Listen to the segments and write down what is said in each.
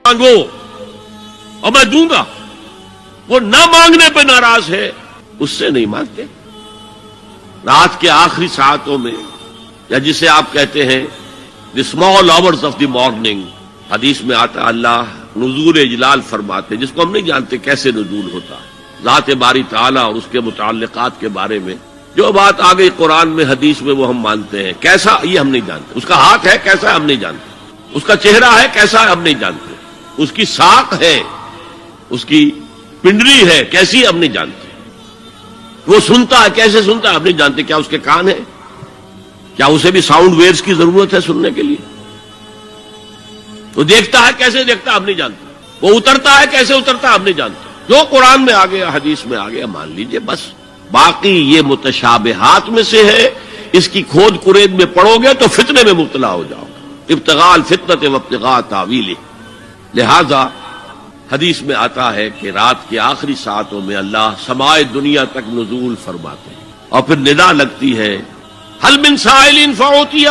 مانگو اور میں دوں گا. وہ نہ مانگنے پہ ناراض ہے، اس سے نہیں مانگتے. رات کے آخری ساعتوں میں، یا جسے آپ کہتے ہیں the small hours of the morning, حدیث میں آتا اللہ نزول اجلال فرماتے، جس کو ہم نہیں جانتے کیسے نزول ہوتا. ذات باری تعالیٰ اور اس کے متعلقات کے بارے میں جو بات آ گئی قرآن میں حدیث میں وہ ہم مانتے ہیں. کیسا یہ ہم نہیں جانتے. اس کا ہاتھ ہے کیسا ہم نہیں جانتے. اس کا چہرہ ہے کیسا ہم نہیں جانتے. اس کی ساق ہے، اس کی پنڈلی ہے کیسی ہم نہیں جانتے. وہ سنتا ہے کیسے سنتا ہے ہم نہیں جانتے. کیا اس کے کان ہے؟ کیا اسے بھی ساؤنڈ ویوز کی ضرورت ہے سننے کے لیے؟ وہ دیکھتا ہے کیسے دیکھتا ہم نہیں جانتے. وہ اترتا ہے کیسے اترتا ہم نہیں جانتے. جو قرآن میں آ گیا حدیث میں آ گیا مان لیجئے بس. باقی یہ متشابہات میں سے ہے، اس کی کھود کرید میں پڑو گے تو فتنے میں مبتلا ہو جاؤ گے. ابتغاء الفتنۃ وابتغاء تاویلہ. لہذا حدیث میں آتا ہے کہ رات کے آخری ساعتوں میں اللہ سمائے دنیا تک نزول فرماتے ہیں اور پھر ندا لگتی ہے حل من سائل فاعطیہ،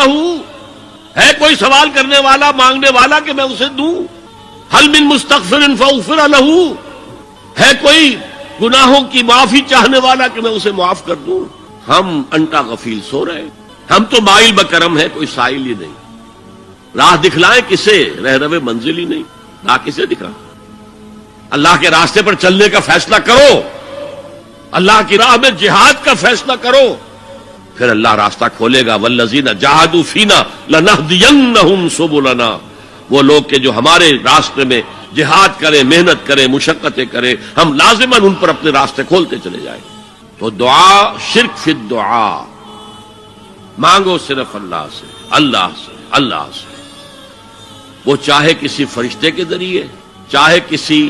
ہے کوئی سوال کرنے والا مانگنے والا کہ میں اسے دوں. حل من مستغفر فاغفر لہ، ہے کوئی گناہوں کی معافی چاہنے والا کہ میں اسے معاف کر دوں. ہم انٹا غفیل سو رہے ہیں. ہم تو مائل بکرم ہے، کوئی سائل ہی نہیں. راہ دکھلائیں کسے؟ رہرو منزل ہی نہیں. راہ کسے دکھائیں؟ اللہ کے راستے پر چلنے کا فیصلہ کرو، اللہ کی راہ میں جہاد کا فیصلہ کرو، پھر اللہ راستہ کھولے گا. والذین جاہدوا فینا لنہدینہم سبلنا. وہ لوگ کہ جو ہمارے راستے میں جہاد کریں، محنت کریں، مشقتیں کریں، ہم لازماً ان پر اپنے راستے کھولتے چلے جائیں. تو دعا شرک فی الدعا. مانگو صرف اللہ سے، اللہ سے، اللہ سے. وہ چاہے کسی فرشتے کے ذریعے، چاہے کسی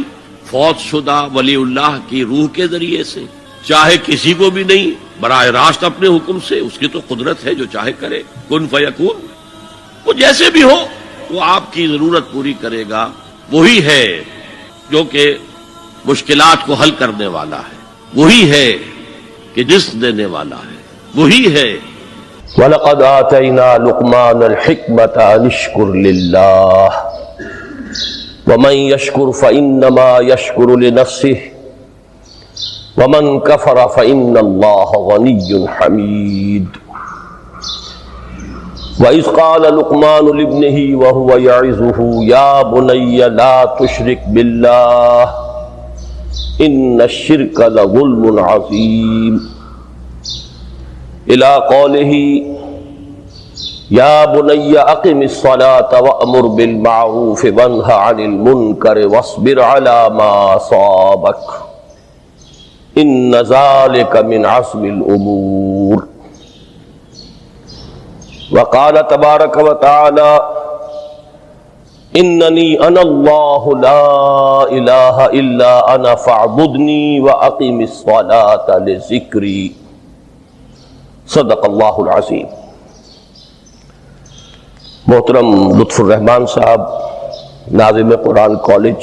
فوت شدہ ولی اللہ کی روح کے ذریعے سے، چاہے کسی کو بھی نہیں، براہ راست اپنے حکم سے. اس کی تو قدرت ہے، جو چاہے کرے. کن فیکون. وہ جیسے بھی ہو وہ آپ کی ضرورت پوری کرے گا. وہی ہے جو کہ مشکلات کو حل کرنے والا ہے، وہی ہے کہ رزق دینے والا ہے، وہی ہے. وَلَقَدْ آتَيْنَا لُقْمَانَ الْحِكْمَةَ أَنِ اشْكُرْ لِلَّهِ وَمَنْ يَشْكُرْ فَإِنَّمَا يَشْكُرُ لِنَفْسِهِ وَمَنْ كَفَرَ فَإِنَّ اللَّهَ غَنِيٌّ حَمِيدٌ. وَإِذْ قَالَ لُقْمَانُ لِابْنِهِ وَهُوَ يَعِظُهُ يَا بُنَيَّ لَا تُشْرِكْ بِاللَّهِ إِنَّ الشِّرْكَ لَظُلْمٌ عَظِيمٌ. إِلَى قَوْلِهِ يَا بُنَيَّ أَقِمِ الصَّلَاةَ وَأْمُرْ بِالْمَعْرُوفِ وَانْهَ عَنِ الْمُنكَرِ وَاصْبِرْ عَلَى مَا أَصَابَكَ إِنَّ ذَلِكَ مِنْ عَزْمِ الْأُمُورِ. وقال تبارک و تعالی اننی انا اللہ لا الہ الا انا فاعبدنی واقم الصلاۃ لذکری. صدق اللہ العظیم. محترم لطف الرحمان صاحب ناظم قرآن کالج،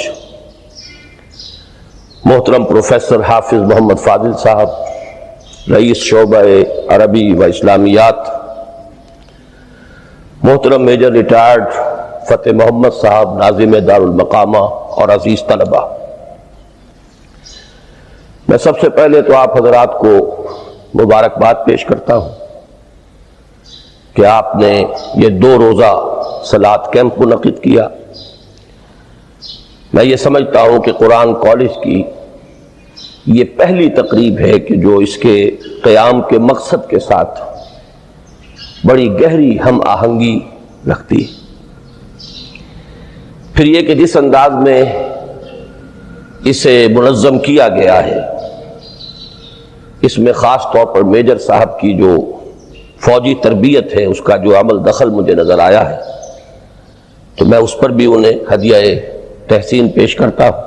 محترم پروفیسر حافظ محمد فاضل صاحب رئیس شعبہ عربی و اسلامیات، محترم میجر ریٹائرڈ فتح محمد صاحب ناظم دارالمقامہ اور عزیز طلبہ، میں سب سے پہلے تو آپ حضرات کو مبارکباد پیش کرتا ہوں کہ آپ نے یہ 2 روزہ صلاۃ کیمپ منعقد کیا. میں یہ سمجھتا ہوں کہ قرآن کالج کی یہ پہلی تقریب ہے کہ جو اس کے قیام کے مقصد کے ساتھ بڑی گہری ہم آہنگی رکھتی. پھر یہ کہ جس انداز میں اسے منظم کیا گیا ہے، اس میں خاص طور پر میجر صاحب کی جو فوجی تربیت ہے اس کا جو عمل دخل مجھے نظر آیا ہے، تو میں اس پر بھی انہیں ہدیہ تحسین پیش کرتا ہوں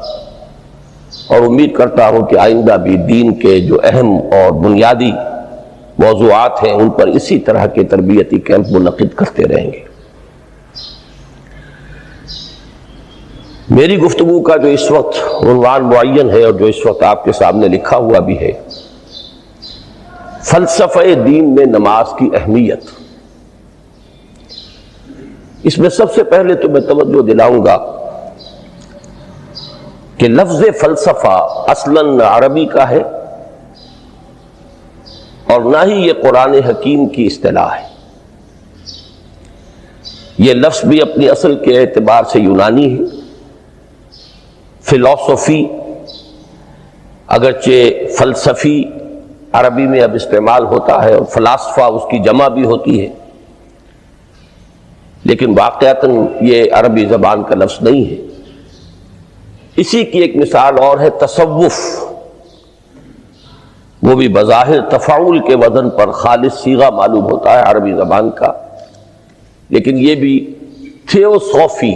اور امید کرتا ہوں کہ آئندہ بھی دین کے جو اہم اور بنیادی موضوعات ہیں ان پر اسی طرح کے تربیتی کیمپ منعقد کرتے رہیں گے. میری گفتگو کا جو اس وقت عنوان معین ہے اور جو اس وقت آپ کے سامنے لکھا ہوا بھی ہے، فلسفہ دین میں نماز کی اہمیت. اس میں سب سے پہلے تو میں توجہ دلاؤں گا کہ لفظ فلسفہ اصلاً عربی کا ہے اور نہ ہی یہ قرآن حکیم کی اصطلاح ہے. یہ لفظ بھی اپنی اصل کے اعتبار سے یونانی ہے. فلسفی اگرچہ فلسفی عربی میں اب استعمال ہوتا ہے اور فلاسفہ اس کی جمع بھی ہوتی ہے، لیکن واقعتاً یہ عربی زبان کا لفظ نہیں ہے. اسی کی ایک مثال اور ہے تصوف. وہ بھی بظاہر تفاعل کے وزن پر خالص صیغہ معلوم ہوتا ہے عربی زبان کا، لیکن یہ بھی تھیوسوفی،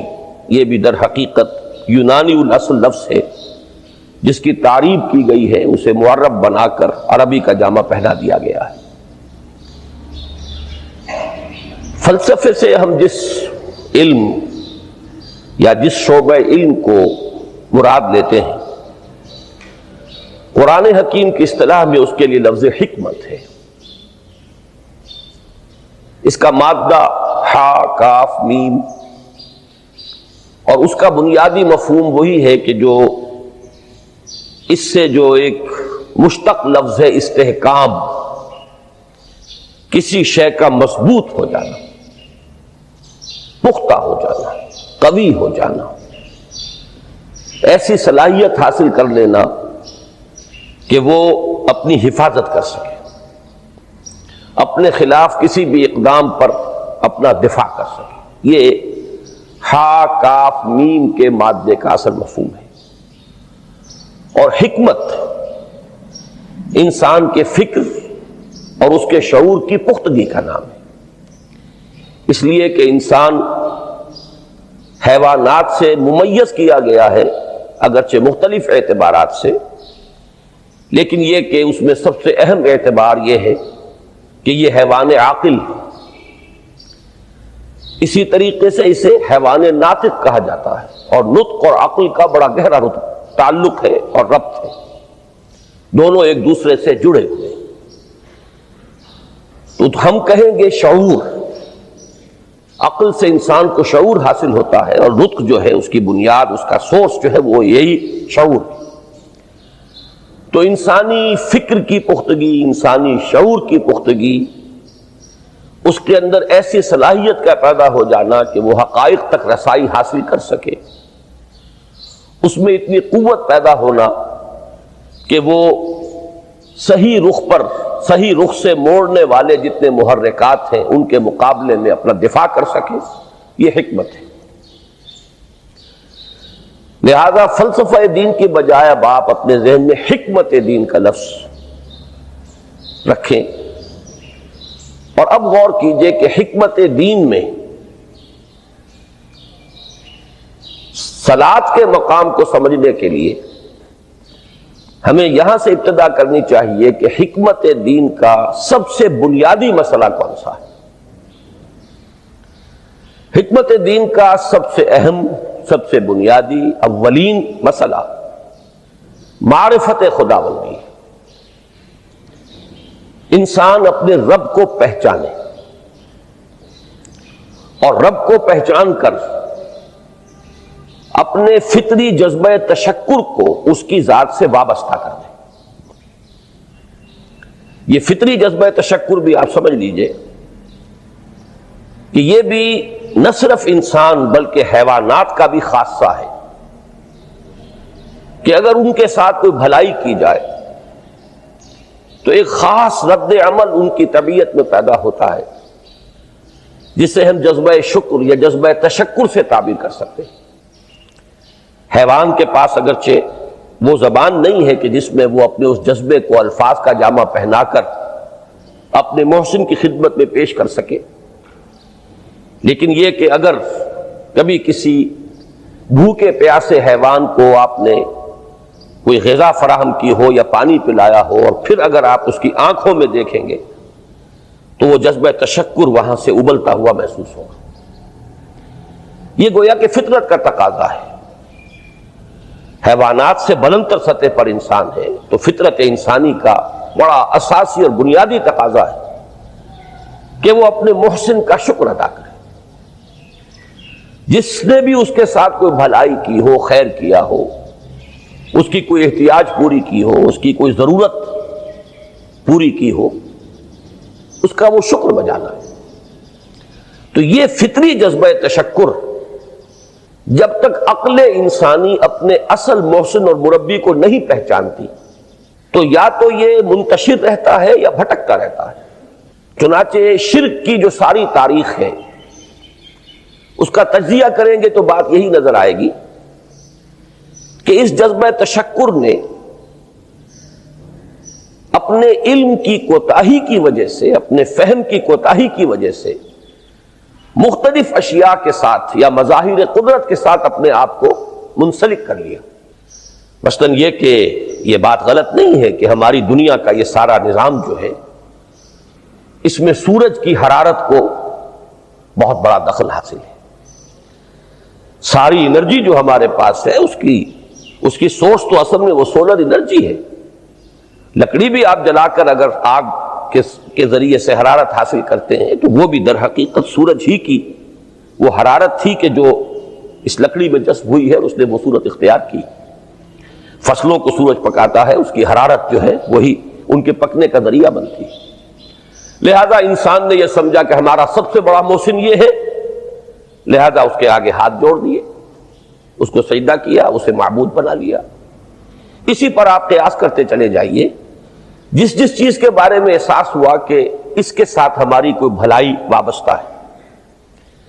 یہ بھی در حقیقت یونانی الاصل لفظ ہے جس کی تعریف کی گئی ہے، اسے معرب بنا کر عربی کا جامہ پہنا دیا گیا ہے. فلسفے سے ہم جس علم یا جس شعبہ علم کو مراد لیتے ہیں، قرآن حکیم کی اصطلاح میں اس کے لیے لفظ حکمت ہے. اس کا مادہ ہا کاف میم، اور اس کا بنیادی مفہوم وہی ہے کہ جو اس سے جو ایک مشتق لفظ ہے استحکام، کسی شے کا مضبوط ہو جانا، پختہ ہو جانا، قوی ہو جانا، ایسی صلاحیت حاصل کر لینا کہ وہ اپنی حفاظت کر سکے، اپنے خلاف کسی بھی اقدام پر اپنا دفاع کر سکے. یہ ہا کاف میم کے مادے کا اصل مفہوم ہے. اور حکمت انسان کے فکر اور اس کے شعور کی پختگی کا نام ہے. اس لیے کہ انسان حیوانات سے ممیز کیا گیا ہے اگرچہ مختلف اعتبارات سے، لیکن یہ کہ اس میں سب سے اہم اعتبار یہ ہے کہ یہ حیوان عاقل ہے. اسی طریقے سے اسے حیوان ناطق کہا جاتا ہے، اور نطق اور عقل کا بڑا گہرا تعلق ہے اور ربط ہے، دونوں ایک دوسرے سے جڑے ہوئے. تو ہم کہیں گے شعور، عقل سے انسان کو شعور حاصل ہوتا ہے، اور نطق جو ہے اس کی بنیاد، اس کا سورس جو ہے وہ یہی شعور ہے. تو انسانی فکر کی پختگی، انسانی شعور کی پختگی، اس کے اندر ایسی صلاحیت کا پیدا ہو جانا کہ وہ حقائق تک رسائی حاصل کر سکے، اس میں اتنی قوت پیدا ہونا کہ وہ صحیح رخ پر، صحیح رخ سے موڑنے والے جتنے محرکات ہیں ان کے مقابلے میں اپنا دفاع کر سکے، یہ حکمت ہے. لہذا فلسفہ دین کی بجائے اب آپ اپنے ذہن میں حکمت دین کا لفظ رکھیں، اور اب غور کیجئے کہ حکمت دین میں صلاۃ کے مقام کو سمجھنے کے لیے ہمیں یہاں سے ابتدا کرنی چاہیے کہ حکمت دین کا سب سے بنیادی مسئلہ کون سا ہے. حکمت دین کا سب سے اہم، سب سے بنیادی اولین مسئلہ معرفت خداوندی. انسان اپنے رب کو پہچانے اور رب کو پہچان کر اپنے فطری جذبہ تشکر کو اس کی ذات سے وابستہ کر دیں. یہ فطری جذبہ تشکر بھی آپ سمجھ لیجئے کہ یہ بھی نہ صرف انسان بلکہ حیوانات کا بھی خاصہ ہے کہ اگر ان کے ساتھ کوئی بھلائی کی جائے تو ایک خاص رد عمل ان کی طبیعت میں پیدا ہوتا ہے جسے ہم جذبہ شکر یا جذبہ تشکر سے تعبیر کر سکتے ہیں. حیوان کے پاس اگرچہ وہ زبان نہیں ہے کہ جس میں وہ اپنے اس جذبے کو الفاظ کا جامہ پہنا کر اپنے محسن کی خدمت میں پیش کر سکے، لیکن یہ کہ اگر کبھی کسی بھوکے پیاسے حیوان کو آپ نے کوئی غذا فراہم کی ہو یا پانی پلایا ہو، اور پھر اگر آپ اس کی آنکھوں میں دیکھیں گے تو وہ جذبہ تشکر وہاں سے ابلتا ہوا محسوس ہوگا. یہ گویا کہ فطرت کا تقاضا ہے. حیوانات سے بلندتر سطح پر انسان ہے تو فطرت انسانی کا بڑا اساسی اور بنیادی تقاضا ہے کہ وہ اپنے محسن کا شکر ادا کرے. جس نے بھی اس کے ساتھ کوئی بھلائی کی ہو، خیر کیا ہو، اس کی کوئی احتیاج پوری کی ہو، اس کی کوئی ضرورت پوری کی ہو، اس کا وہ شکر بجانا ہے۔ تو یہ فطری جذبہ تشکر جب تک عقل انسانی اپنے اصل محسن اور مربی کو نہیں پہچانتی تو یا تو یہ منتشر رہتا ہے یا بھٹکتا رہتا ہے۔ چنانچہ شرک کی جو ساری تاریخ ہے اس کا تجزیہ کریں گے تو بات یہی نظر آئے گی کہ اس جذبہ تشکر نے اپنے علم کی کوتاہی کی وجہ سے، اپنے فہم کی کوتاہی کی وجہ سے مختلف اشیاء کے ساتھ یا مظاہر قدرت کے ساتھ اپنے آپ کو منسلک کر لیا۔ مثلاً یہ کہ یہ بات غلط نہیں ہے کہ ہماری دنیا کا یہ سارا نظام جو ہے اس میں سورج کی حرارت کو بہت بڑا دخل حاصل ہے۔ ساری انرجی جو ہمارے پاس ہے اس کی سورس تو اصل میں وہ سولر انرجی ہے۔ لکڑی بھی آپ جلا کر اگر آگ کے ذریعے سے حرارت حاصل کرتے ہیں تو وہ بھی در حقیقت سورج ہی کی وہ حرارت تھی کہ جو اس لکڑی میں جذب ہوئی ہے، اس نے وہ صورت اختیار کی۔ فصلوں کو سورج پکاتا ہے، اس کی حرارت جو ہے وہی ان کے پکنے کا ذریعہ بنتی ہے۔ لہذا انسان نے یہ سمجھا کہ ہمارا سب سے بڑا محسن یہ ہے، لہذا اس کے آگے ہاتھ جوڑ دیے، اس کو سجدہ کیا، اسے معبود بنا لیا۔ اسی پر آپ قیاس کرتے چلے جائیے، جس جس چیز کے بارے میں احساس ہوا کہ اس کے ساتھ ہماری کوئی بھلائی وابستہ ہے،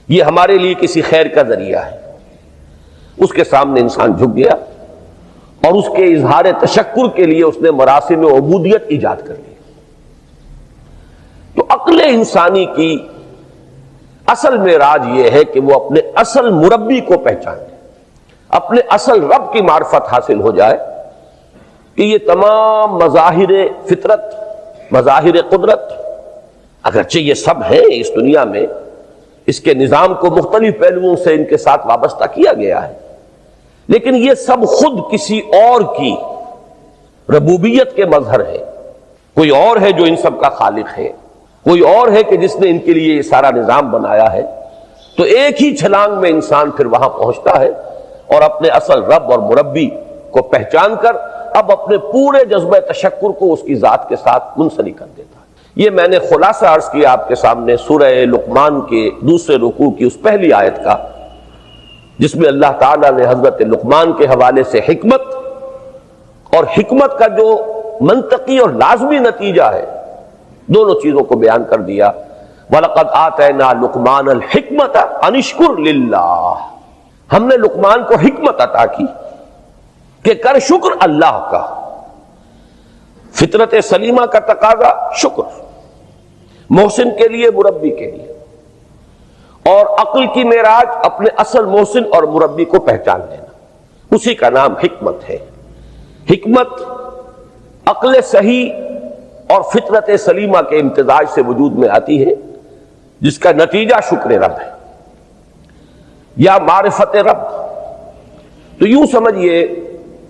یہ ہمارے لیے کسی خیر کا ذریعہ ہے، اس کے سامنے انسان جھک گیا اور اس کے اظہار تشکر کے لیے اس نے مراسم عبودیت ایجاد کر لی۔ تو عقل انسانی کی اصل معراج یہ ہے کہ وہ اپنے اصل مربی کو پہچانے، اپنے اصل رب کی معرفت حاصل ہو جائے کہ یہ تمام مظاہر فطرت، مظاہر قدرت، اگرچہ یہ سب ہیں اس دنیا میں، اس کے نظام کو مختلف پہلوؤں سے ان کے ساتھ وابستہ کیا گیا ہے، لیکن یہ سب خود کسی اور کی ربوبیت کے مظہر ہے۔ کوئی اور ہے جو ان سب کا خالق ہے، کوئی اور ہے کہ جس نے ان کے لیے یہ سارا نظام بنایا ہے۔ تو ایک ہی چھلانگ میں انسان پھر وہاں پہنچتا ہے اور اپنے اصل رب اور مربی کو پہچان کر اب اپنے پورے جذبہ تشکر کو اس کی ذات کے ساتھ منسلک کر دیتا ہے۔ یہ میں نے خلاصہ عرض کیا آپ کے سامنے سورہ لقمان کے دوسرے رکوع کی اس پہلی آیت کا، جس میں اللہ تعالیٰ نے حضرت لقمان کے حوالے سے حکمت اور حکمت کا جو منطقی اور لازمی نتیجہ ہے دونوں چیزوں کو بیان کر دیا۔ وَلَقَدْ آتَيْنَا لُقْمَانَ الْحِكْمَةَ أَنِ اشْكُرْ لِلَّهِ، ہم نے لقمان کو حکمت عطا کی کہ کر شکر اللہ کا۔ فطرت سلیمہ کا تقاضا شکر، محسن کے لیے، مربی کے لیے، اور عقل کی معراج اپنے اصل محسن اور مربی کو پہچان لینا، اسی کا نام حکمت ہے۔ حکمت عقل صحیح اور فطرت سلیمہ کے امتزاج سے وجود میں آتی ہے، جس کا نتیجہ شکر رب ہے یا معرفت رب۔ تو یوں سمجھئے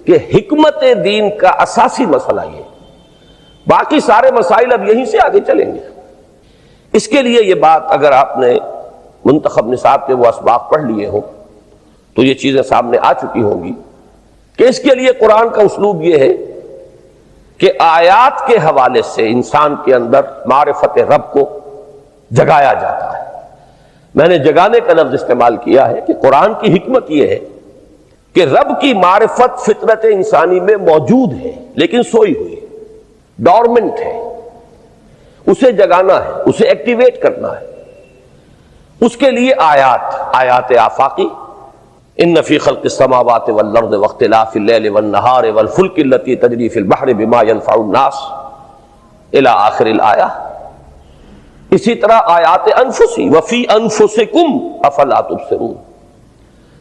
کہ حکمت دین کا اساسی مسئلہ یہ، باقی سارے مسائل اب یہیں سے آگے چلیں گے۔ اس کے لیے یہ بات اگر آپ نے منتخب نصاب کے وہ اسباق پڑھ لیے ہوں تو یہ چیزیں سامنے آ چکی ہوں گی کہ اس کے لیے قرآن کا اسلوب یہ ہے کہ آیات کے حوالے سے انسان کے اندر معرفت رب کو جگایا جاتا ہے۔ میں نے جگانے کا لفظ استعمال کیا ہے کہ قرآن کی حکمت یہ ہے کہ رب کی معرفت فطرت انسانی میں موجود ہے لیکن سوئی ہوئی ہے، ڈورمنٹ ہے، اسے جگانا ہے، اسے ایکٹیویٹ کرنا ہے۔ اس کے لیے آیات آفاقی، ان فی خلق السماوات والارض واختلاف اللیل والنہار والفلک التی تجری فی البحر بما ینفع الناس الی آخر الآیہ۔ اسی طرح آیات انفسی وفی انفسکم افلا تبصرون،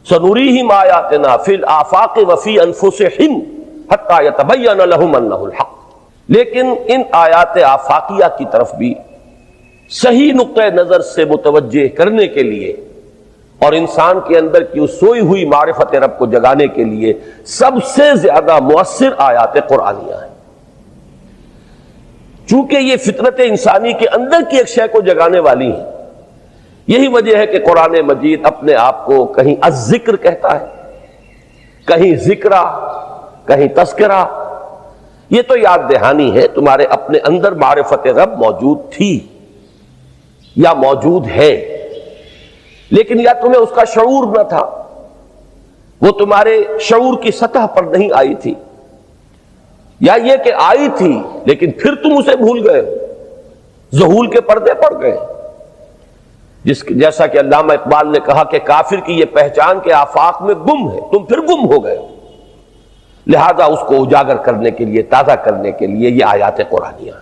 سنریہم آیاتنا فی الآفاق وفی انفسہم حتی یتبین لہم انہ الحق۔ لیکن ان آیات آفاقیہ کی طرف بھی صحیح نقطہ نظر سے متوجہ کرنے کے لیے اور انسان کے اندر کی اس سوئی ہوئی معرفت رب کو جگانے کے لیے سب سے زیادہ مؤثر آیات قرآنیہ ہیں، چونکہ یہ فطرت انسانی کے اندر کی ایک شے کو جگانے والی ہیں۔ یہی وجہ ہے کہ قرآن مجید اپنے آپ کو کہیں الذکر کہتا ہے، کہیں ذکرہ، کہیں تذکرہ، یہ تو یاد دہانی ہے. تمہارے اپنے اندر معرفت رب موجود تھی یا موجود ہے، لیکن یا تمہیں اس کا شعور نہ تھا، وہ تمہارے شعور کی سطح پر نہیں آئی تھی، یا یہ کہ آئی تھی لیکن پھر تم اسے بھول گئے، ذہول کے پردے پڑ گئے. جیسا کہ علامہ اقبال نے کہا کہ کافر کی یہ پہچان کے آفاق میں گم ہے، تم پھر گم ہو گئے. لہذا اس کو اجاگر کرنے کے لیے، تازہ کرنے کے لیے یہ آیات قرآنیہ،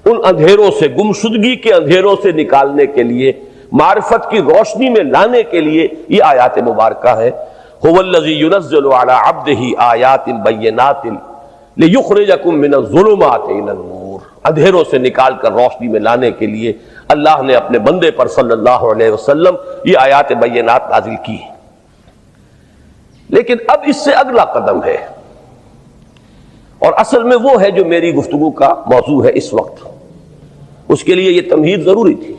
ان اندھیروں سے، گمشدگی کے اندھیروں سے نکالنے کے لیے، معرفت کی روشنی میں لانے کے لیے یہ آیات مبارکہ ہے. هو الذی ينزل على عبده آیات بینات لیخرجکم من الظلمات الی النور. اندھیروں سے نکال کر روشنی میں لانے کے لیے اللہ نے اپنے بندے پر صلی اللہ علیہ وسلم یہ آیات بینات نازل کی. لیکن اب اس سے اگلا قدم ہے، اور اصل میں وہ ہے جو میری گفتگو کا موضوع ہے اس وقت. اس کے لیے یہ تمہید ضروری تھی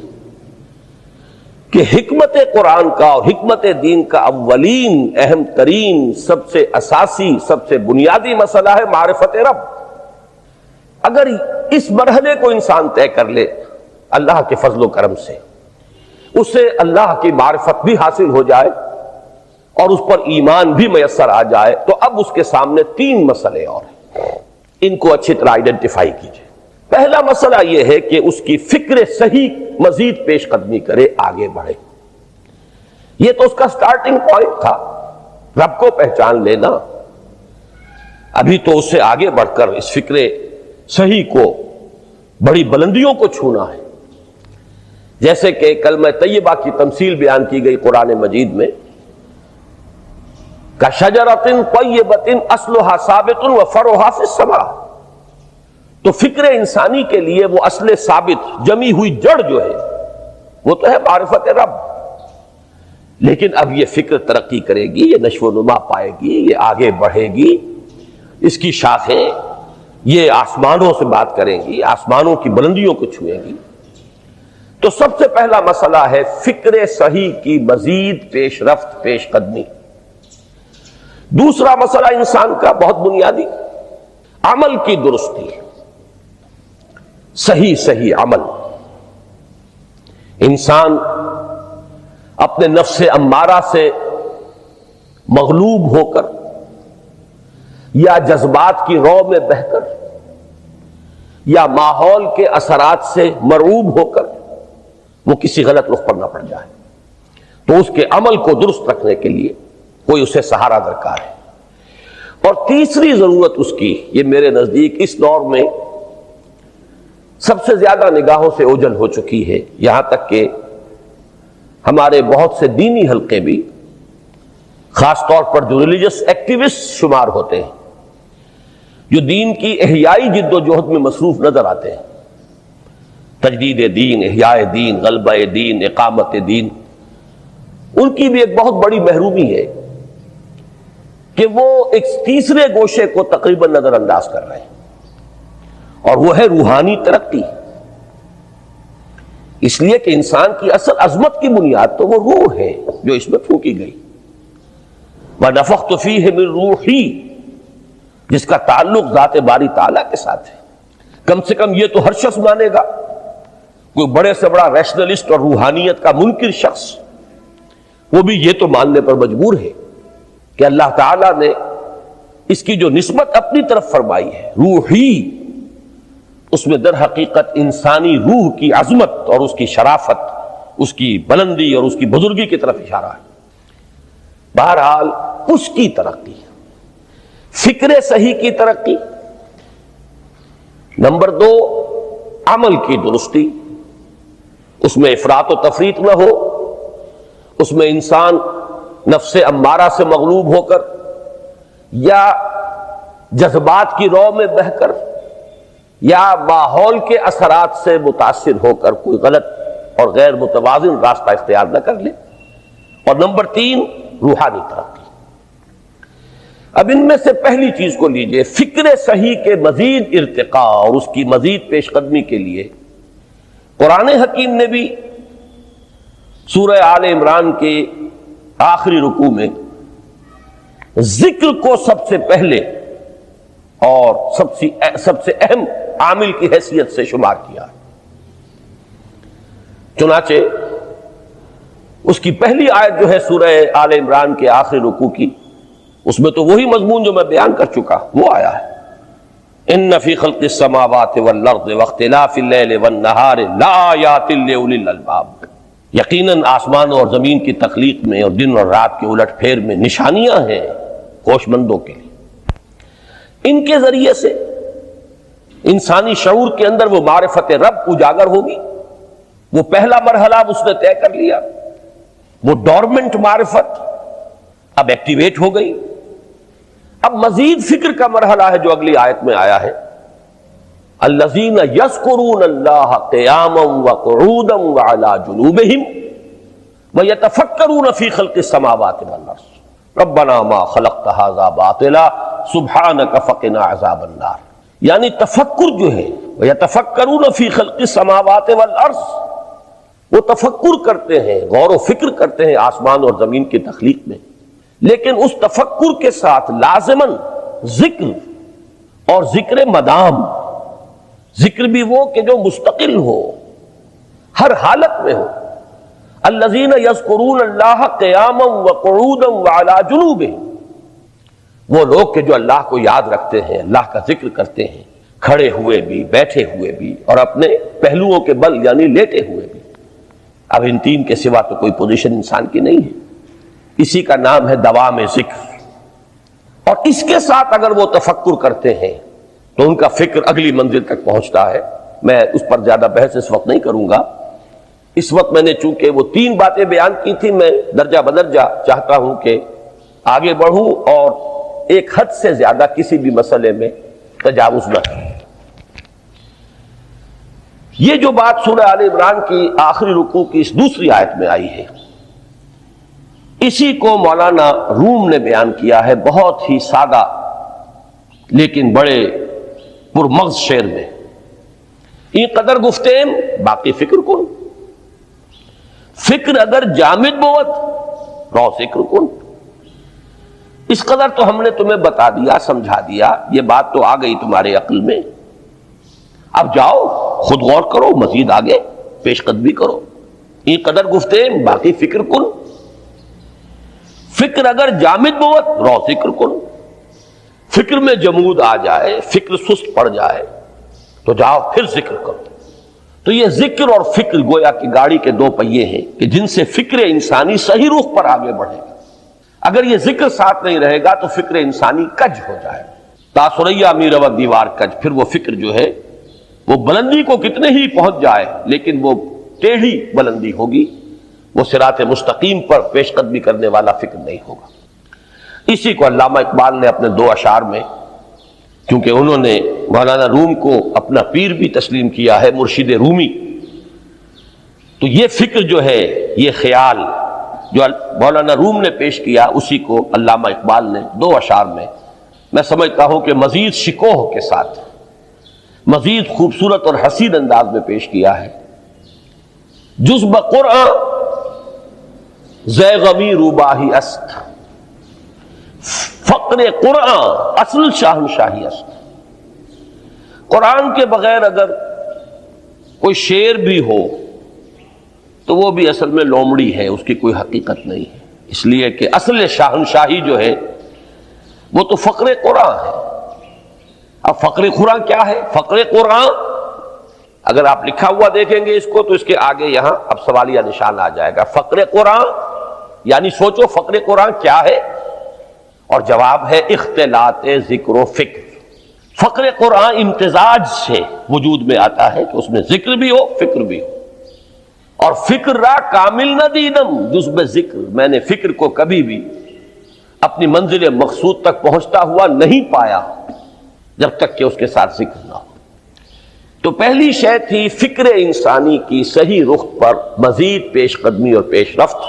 کہ حکمت قرآن کا اور حکمت دین کا اولین، اہم ترین، سب سے اساسی، سب سے بنیادی مسئلہ ہے معرفت رب. اگر اس مرحلے کو انسان طے کر لے اللہ کے فضل و کرم سے، اسے اللہ کی معرفت بھی حاصل ہو جائے اور اس پر ایمان بھی میسر آ جائے، تو اب اس کے سامنے تین مسئلے اور ہیں. ان کو اچھی طرح آئیڈینٹیفائی کیجئے. پہلا مسئلہ یہ ہے کہ اس کی فکر صحیح مزید پیش قدمی کرے، آگے بڑھے. یہ تو اس کا سٹارٹنگ پوائنٹ تھا، رب کو پہچان لینا. ابھی تو اس سے آگے بڑھ کر اس فکر صحیح کو، بڑی بلندیوں کو چھونا ہے. جیسے کہ کلمہ طیبہ کی تمثیل بیان کی گئی قرآن مجید میں، کَشَجَرَةٍ طَیِّبَةٍ أَصْلُهَا ثَابِتٌ وَفَرْعُهَا فِي السَّمَاءِ. تو فکر انسانی کے لیے وہ اصل ثابت، جمی ہوئی جڑ جو ہے وہ تو ہے معرفت رب. لیکن اب یہ فکر ترقی کرے گی، یہ نشو و نما پائے گی، یہ آگے بڑھے گی، اس کی شاخیں یہ آسمانوں سے بات کریں گی، آسمانوں کی بلندیوں کو چھوئیں گی. تو سب سے پہلا مسئلہ ہے فکر صحیح کی مزید پیش رفت، پیش قدمی. دوسرا مسئلہ انسان کا بہت بنیادی، عمل کی درستی، صحیح عمل. انسان اپنے نفس امارہ سے مغلوب ہو کر یا جذبات کی رو میں بہہ کر یا ماحول کے اثرات سے مرعوب ہو کر وہ کسی غلط رخ پر نہ پڑ جائے، تو اس کے عمل کو درست رکھنے کے لیے کوئی اسے سہارا درکار ہے. اور تیسری ضرورت اس کی، یہ میرے نزدیک اس دور میں سب سے زیادہ نگاہوں سے اوجھل ہو چکی ہے، یہاں تک کہ ہمارے بہت سے دینی حلقے بھی، خاص طور پر جو ریلیجس ایکٹیوسٹ شمار ہوتے ہیں، جو دین کی احیائی جد و جہد میں مصروف نظر آتے ہیں، تجدید دین، احیاء دین، غلبہ دین، اقامت دین، ان کی بھی ایک بہت بڑی محرومی ہے کہ وہ ایک تیسرے گوشے کو تقریباً نظر انداز کر رہے ہیں، اور وہ ہے روحانی ترقی. اس لیے کہ انسان کی اصل عظمت کی بنیاد تو وہ روح ہے جو اس میں پھونکی گئی. وَنَفَخْتُ فِيهِ مِن رُوحِي، جس کا تعلق ذات باری تعالیٰ کے ساتھ ہے. کم سے کم یہ تو ہر شخص مانے گا، کوئی بڑے سے بڑا ریشنلسٹ اور روحانیت کا منکر شخص وہ بھی یہ تو ماننے پر مجبور ہے کہ اللہ تعالیٰ نے اس کی جو نسبت اپنی طرف فرمائی ہے، روحی، اس میں در حقیقت انسانی روح کی عظمت اور اس کی شرافت، اس کی بلندی اور اس کی بزرگی کی طرف اشارہ ہے. بہرحال اس کی ترقی، فکر صحیح کی ترقی. نمبر 2، عمل کی درستی، اس میں افراط و تفریط نہ ہو، اس میں انسان نفس امارہ سے مغلوب ہو کر یا جذبات کی رو میں بہہ کر یا ماحول کے اثرات سے متاثر ہو کر کوئی غلط اور غیر متوازن راستہ اختیار نہ کر لے. اور نمبر 3، روحانی ترقی. اب ان میں سے پہلی چیز کو لیجئے، فکر صحیح کے مزید ارتقاء اور اس کی مزید پیش قدمی کے لیے قرآن حکیم نے بھی سورہ آل عمران کے آخری رکوع میں ذکر کو سب سے پہلے اور سب سے اہم عامل کی حیثیت سے شمار کیا ہے۔ چنانچہ اس کی پہلی آیت جو ہے سورہ آل عمران کے آخری رکوع کی، اس میں تو وہی مضمون جو میں بیان کر چکا وہ آیا ہے، ان فی خلق السماوات والارض واختلاف اللیل والنہار لآیات لأولی الالباب، یقیناً آسمان اور زمین کی تخلیق میں اور دن اور رات کے الٹ پھیر میں نشانیاں ہیں ہوش مندوں کے لیے۔ ان کے ذریعے سے انسانی شعور کے اندر وہ معرفت رب اجاگر ہوگی۔ وہ پہلا مرحلہ اب اس نے طے کر لیا، وہ ڈورمنٹ معرفت اب ایکٹیویٹ ہو گئی۔ اب مزید فکر کا مرحلہ ہے جو اگلی آیت میں آیا ہے، الذین یذکرون اللہ قیاما وقعودا وعلی جنوبہم ویتفکرون فی خلق السماوات والارض ربنا ما خلقت ھذا باطلا سبحانک فقنا عذاب النار۔ یعنی تفکر جو ہے، ویتفکرون فی خلق السماوات والارض، وہ تفکر کرتے ہیں، غور و فکر کرتے ہیں آسمان اور زمین کی تخلیق میں، لیکن اس تفکر کے ساتھ لازماً ذکر، اور ذکر مدام، ذکر بھی وہ کہ جو مستقل ہو، ہر حالت میں ہو۔ الذین یذکرون اللہ قیاما وقعودا وعلی جنوبہم، وہ لوگ کہ جو اللہ کو یاد رکھتے ہیں، اللہ کا ذکر کرتے ہیں، کھڑے ہوئے بھی، بیٹھے ہوئے بھی، اور اپنے پہلوؤں کے بل یعنی لیٹے ہوئے بھی۔ اب ان تین کے سوا تو کوئی پوزیشن انسان کی نہیں ہے، اسی کا نام ہے دوام ذکر۔ اور اس کے ساتھ اگر وہ تفکر کرتے ہیں تو ان کا فکر اگلی منزل تک پہنچتا ہے۔ میں اس پر زیادہ بحث اس وقت نہیں کروں گا، اس وقت میں نے چونکہ وہ تین باتیں بیان کی تھی، میں درجہ بدرجہ چاہتا ہوں کہ آگے بڑھوں اور ایک حد سے زیادہ کسی بھی مسئلے میں تجاوز نہ کروں۔ یہ جو بات سورہ آل عمران کی آخری رکوع کی اس دوسری آیت میں آئی ہے، اسی کو مولانا روم نے بیان کیا ہے بہت ہی سادہ لیکن بڑے پرمغز شعر میں، این قدر گفتیم باقی فکر کن، فکر اگر جامد بوت رو فکر کن۔ اس قدر تو ہم نے تمہیں بتا دیا، سمجھا دیا، یہ بات تو آ گئی تمہارے عقل میں، اب جاؤ خود غور کرو، مزید آگے پیش قدمی کرو۔ این قدر گفتیم باقی فکر کن، فکر اگر جامد بوت رو فکر کن، فکر میں جمود آ جائے، فکر سست پڑ جائے تو جاؤ پھر ذکر کرو۔ تو یہ ذکر اور فکر گویا کہ گاڑی کے دو پہیے ہیں کہ جن سے فکر انسانی صحیح رخ پر آگے بڑھے گا۔ اگر یہ ذکر ساتھ نہیں رہے گا تو فکر انسانی کج ہو جائے، تا ثریا می رود دیوار کج، پھر وہ فکر جو ہے وہ بلندی کو کتنے ہی پہنچ جائے لیکن وہ ٹیڑھی بلندی ہوگی، وہ صراط مستقیم پر پیش قدمی کرنے والا فکر نہیں ہوگا۔ اسی کو علامہ اقبال نے اپنے دو اشعار میں، کیونکہ انہوں نے مولانا روم کو اپنا پیر بھی تسلیم کیا ہے، مرشد رومی، تو یہ فکر جو ہے، یہ خیال جو مولانا روم نے پیش کیا، اسی کو علامہ اقبال نے دو اشعار میں میں سمجھتا ہوں کہ مزید شکوہ کے ساتھ، مزید خوبصورت اور حسین انداز میں پیش کیا ہے۔ جز بقرآن زے غمی روباہی است، فقر قرآن اصل شاہنشاہی است۔ قرآن کے بغیر اگر کوئی شعر بھی ہو تو وہ بھی اصل میں لومڑی ہے، اس کی کوئی حقیقت نہیں ہے، اس لیے کہ اصل شاہنشاہی جو ہے وہ تو فقر قرآن ہے۔ اب فقر قرآن کیا ہے؟ فقر قرآن اگر آپ لکھا ہوا دیکھیں گے اس کو تو اس کے آگے یہاں اب سوالیہ نشان آ جائے گا، فقر قرآن یعنی سوچو فقر قرآن کیا ہے، اور جواب ہے اختلاط ذکر و فکر۔ فقر قرآن امتزاج سے وجود میں آتا ہے کہ اس میں ذکر بھی ہو فکر بھی ہو، اور فکر را کامل نہ دیدم جز بے ذکر، میں نے فکر کو کبھی بھی اپنی منزل مقصود تک پہنچتا ہوا نہیں پایا جب تک کہ اس کے ساتھ ذکر نہ ہو۔ تو پہلی شے تھی فکر انسانی کی صحیح رخ پر مزید پیش قدمی اور پیش رفت،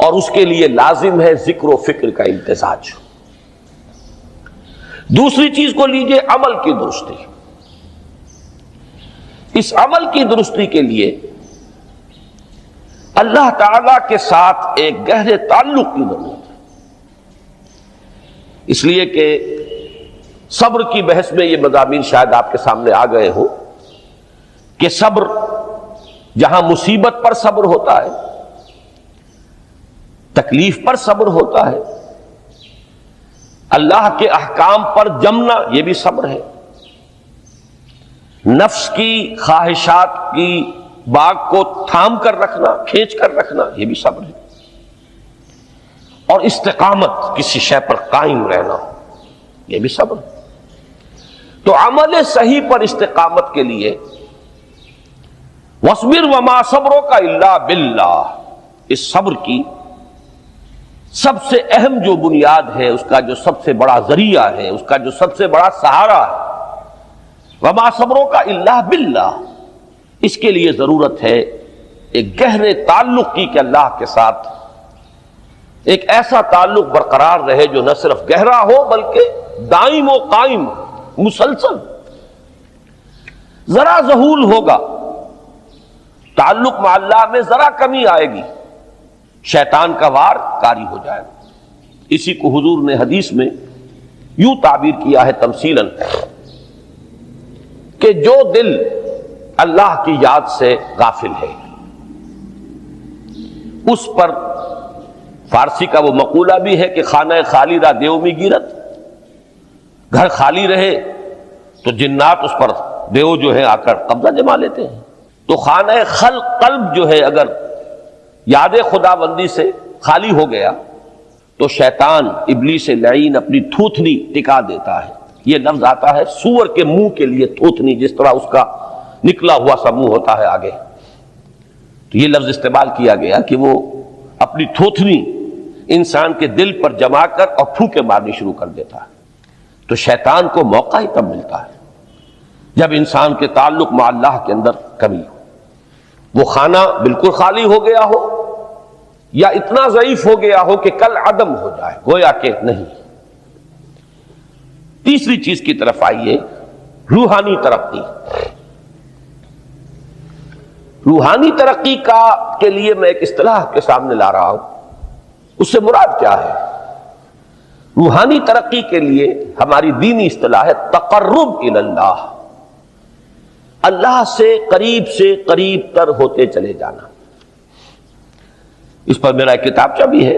اور اس کے لیے لازم ہے ذکر و فکر کا امتزاج۔ دوسری چیز کو لیجئے عمل کی درستی۔ اس عمل کی درستی کے لیے اللہ تعالی کے ساتھ ایک گہرے تعلق کی ضرورت ہے، اس لیے کہ صبر کی بحث میں یہ مضامین شاید آپ کے سامنے آ گئے ہوں کہ صبر، جہاں مصیبت پر صبر ہوتا ہے، تکلیف پر صبر ہوتا ہے، اللہ کے احکام پر جمنا یہ بھی صبر ہے، نفس کی خواہشات کی باغ کو تھام کر رکھنا، کھینچ کر رکھنا یہ بھی صبر ہے، اور استقامت، کسی شے پر قائم رہنا یہ بھی صبر ہے۔ تو عمل صحیح پر استقامت کے لیے وَاصْبِرْ وَمَا صَبْرُكَ إِلَّا بِاللَّهِ، اس صبر کی سب سے اہم جو بنیاد ہے، اس کا جو سب سے بڑا ذریعہ ہے، اس کا جو سب سے بڑا سہارا ہے، وَمَا صَبْرُكَ إِلَّا بِاللَّهِ، اس کے لیے ضرورت ہے ایک گہرے تعلق کی کہ اللہ کے ساتھ ایک ایسا تعلق برقرار رہے جو نہ صرف گہرا ہو بلکہ دائم و قائم، مسلسل۔ ذرا ظہول ہوگا، تعلق مع اللہ میں ذرا کمی آئے گی، شیطان کا وار کاری ہو جائے گا۔ اسی کو حضور نے حدیث میں یوں تعبیر کیا ہے تمثیلاً کہ جو دل اللہ کی یاد سے غافل ہے اس پر، فارسی کا وہ مقولہ بھی ہے کہ خانہ خالی را دیو می گیرت، گھر خالی رہے تو جنات اس پر دیو جو ہے آ کر قبضہ جما لیتے ہیں۔ تو خانہ قلب جو ہے اگر یاد خدا بندی سے خالی ہو گیا تو شیطان ابلیس لعین اپنی تھوتنی ٹکا دیتا ہے۔ یہ لفظ آتا ہے سور کے منہ کے لیے تھوتنی، جس طرح اس کا نکلا ہوا سا منہ ہوتا ہے آگے، تو یہ لفظ استعمال کیا گیا کہ وہ اپنی تھوتنی انسان کے دل پر جما کر اور پھونکے مارنی شروع کر دیتا ہے۔ تو شیطان کو موقع ہی تب ملتا ہے جب انسان کے تعلق مع اللہ کے اندر کمی ہو، وہ خانہ بالکل خالی ہو گیا ہو یا اتنا ضعیف ہو گیا ہو کہ کل عدم ہو جائے، گویا کہ نہیں۔ تیسری چیز کی طرف آئیے، روحانی ترقی۔ روحانی ترقی کے لیے میں ایک اصطلاح کے سامنے لا رہا ہوں، اس سے مراد کیا ہے؟ روحانی ترقی کے لیے ہماری دینی اصطلاح ہے تقرب الی اللہ، اللہ سے قریب تر ہوتے چلے جانا۔ اس پر میرا ایک کتابچہ بھی ہے،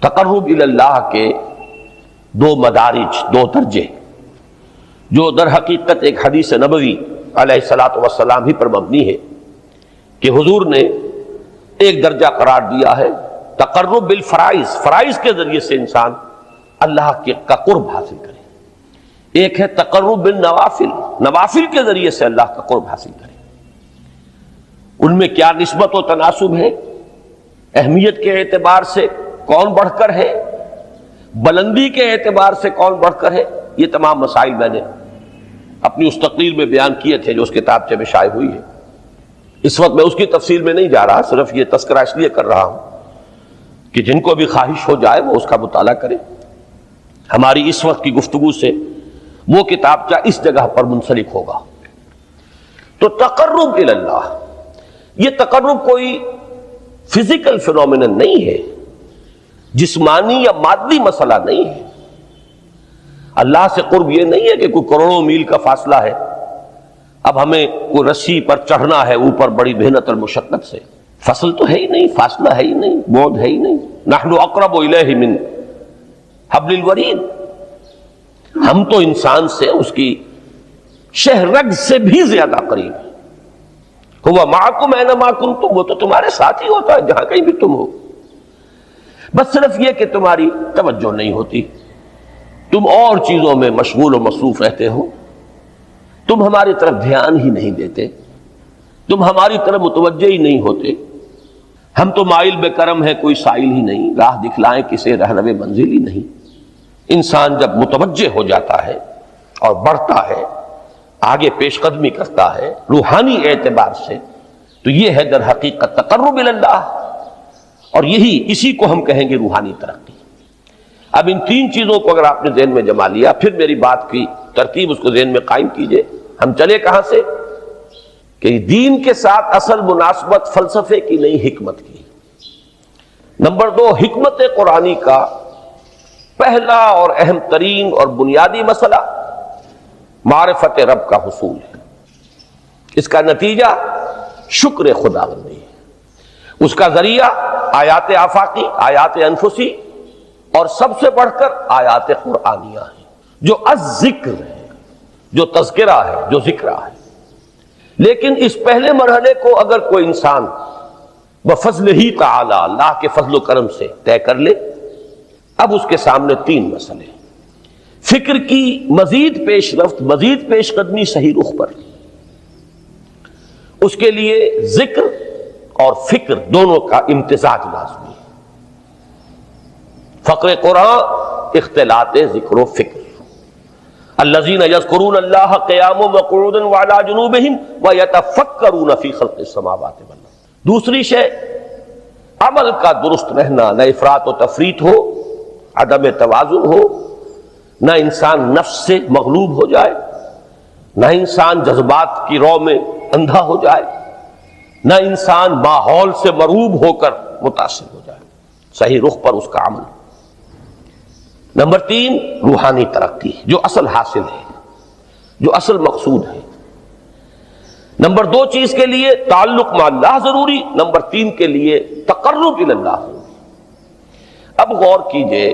تقرب الی اللہ کے دو مدارج، دو درجے، جو در حقیقت ایک حدیث نبوی علیہ الصلوۃ والسلام ہی پر مبنی ہے کہ حضور نے ایک درجہ قرار دیا ہے تقرب بالفرائض، فرائض کے ذریعے سے انسان اللہ کا قرب حاصل کرے۔ ایک ہے تقرب بالنوافل، نوافل کے ذریعے سے اللہ کا قرب حاصل کرے۔ ان میں کیا نسبت و تناسب ہے، اہمیت کے اعتبار سے کون بڑھ کر ہے، بلندی کے اعتبار سے کون بڑھ کر ہے، یہ تمام مسائل میں نے اپنی اس تقریر میں بیان کیے تھے جو اس کتابچے میں شائع ہوئی ہے۔ اس وقت میں اس کی تفصیل میں نہیں جا رہا، صرف یہ تذکرہ اس لیے کر رہا ہوں کہ جن کو بھی خواہش ہو جائے وہ اس کا مطالعہ کرے۔ ہماری اس وقت کی گفتگو سے وہ کتابچہ اس جگہ پر منسلک ہوگا۔ تو تقرب الی اللہ، یہ تقرب کوئی فزیکل فینومینن نہیں ہے، جسمانی یا مادی مسئلہ نہیں ہے۔ اللہ سے قرب یہ نہیں ہے کہ کوئی کروڑوں میل کا فاصلہ ہے، اب ہمیں کوئی رسی پر چڑھنا ہے اوپر بڑی محنت اور مشقت سے، فصل تو ہے ہی نہیں، فاصلہ ہے ہی نہیں، بعد ہے ہی نہیں۔ نحن اقرب الیہ من حبل الورید، ہم تو انسان سے اس کی شہرگ سے بھی زیادہ قریب ہیں۔ ہوا معکم اینما کنتم، وہ تو تمہارے ساتھ ہی ہوتا ہے جہاں کہیں بھی تم ہو، بس صرف یہ کہ تمہاری توجہ نہیں ہوتی، تم اور چیزوں میں مشغول و مصروف رہتے ہو، تم ہماری طرف دھیان ہی نہیں دیتے، تم ہماری طرف متوجہ ہی نہیں ہوتے۔ ہم تو مائل بے کرم ہے، کوئی سائل ہی نہیں، راہ دکھلائیں کسے رہنو منزل ہی نہیں۔ انسان جب متوجہ ہو جاتا ہے اور بڑھتا ہے، آگے پیش قدمی کرتا ہے روحانی اعتبار سے، تو یہ ہے در حقیقت تقرب الی اللہ، اور اسی کو ہم کہیں گے روحانی ترقی۔ اب ان تین چیزوں کو اگر آپ نے ذہن میں جما لیا، پھر میری بات کی ترتیب اس کو ذہن میں قائم کیجئے۔ ہم چلے کہاں سے؟ کہ دین کے ساتھ اصل مناسبت فلسفے کی نہیں، حکمت کی۔ نمبر 2، حکمت قرآنی کا پہلا اور اہم ترین اور بنیادی مسئلہ معرفت رب کا حصول ہے. اس کا نتیجہ شکر خداوندی ہے. اس کا ذریعہ آیات آفاقی، آیات انفسی اور سب سے بڑھ کر آیات قرآنیہ ہیں جو الذکر ہے، جو تذکرہ ہے، جو ذکرہ ہے. لیکن اس پہلے مرحلے کو اگر کوئی انسان بفضل ہی تعالی، اللہ کے فضل و کرم سے طے کر لے، اب اس کے سامنے تین مسئلے: فکر کی مزید پیش رفت، مزید پیش قدمی صحیح رخ پر، اس کے لیے ذکر اور فکر دونوں کا امتزاج لازمی ہے. فقر قرآن اختلاط ذکر و فکر. الذین یذکرون اللہ قیاما وقعودا وعلی جنوبہم ویتفکرون فی خلق السماوات والارض. دوسری شے عمل کا درست رہنا، نہ افراط و تفریط ہو، عدم توازن ہو، نہ انسان نفس سے مغلوب ہو جائے، نہ انسان جذبات کی رو میں اندھا ہو جائے، نہ انسان ماحول سے مرعوب ہو کر متاثر ہو جائے. صحیح رخ پر اس کا عمل. نمبر تین روحانی ترقی، جو اصل حاصل ہے، جو اصل مقصود ہے. نمبر دو چیز کے لیے تعلق مع اللہ ضروری، نمبر تین کے لیے تقرب الی اللہ ضروری. اب غور کیجئے،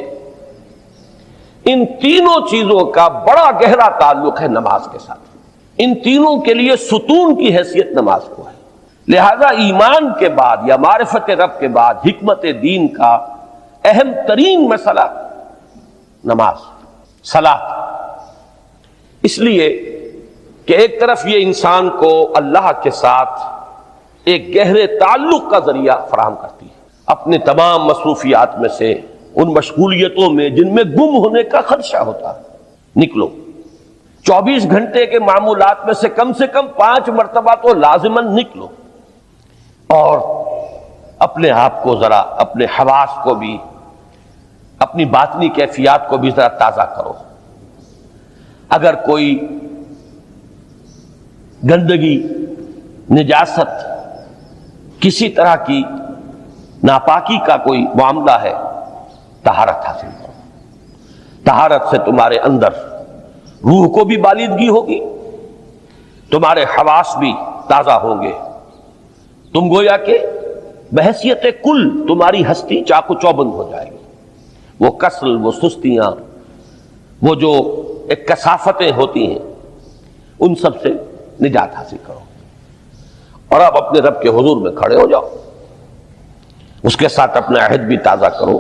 ان تینوں چیزوں کا بڑا گہرا تعلق ہے نماز کے ساتھ. ان تینوں کے لیے ستون کی حیثیت نماز کو ہے. لہذا ایمان کے بعد یا معرفت رب کے بعد حکمت دین کا اہم ترین مسئلہ نماز، صلاۃ. اس لیے کہ ایک طرف یہ انسان کو اللہ کے ساتھ ایک گہرے تعلق کا ذریعہ فراہم کرتی ہے. اپنے تمام مصروفیات میں سے، ان مشغولیتوں میں جن میں گم ہونے کا خدشہ ہوتا ہے، نکلو. 24 گھنٹے کے معمولات میں سے کم 5 مرتبہ تو لازماً نکلو اور اپنے آپ کو ذرا، اپنے حواس کو بھی، اپنی باطنی کیفیات کو بھی ذرا تازہ کرو. اگر کوئی گندگی، نجاست، کسی طرح کی ناپاکی کا کوئی معاملہ ہے، طہارت حاصل کرو. طہارت سے تمہارے اندر روح کو بھی بالیدگی ہوگی، تمہارے حواس بھی تازہ ہوں گے. تم گویا کہ بحیثیت کل تمہاری ہستی چاق و چوبند ہو جائے گی. وہ کسل، وہ سستیاں، وہ جو ایک کثافتیں ہوتی ہیں، ان سب سے نجات حاصل کرو. اور اب اپنے رب کے حضور میں کھڑے ہو جاؤ، اس کے ساتھ اپنا عہد بھی تازہ کرو،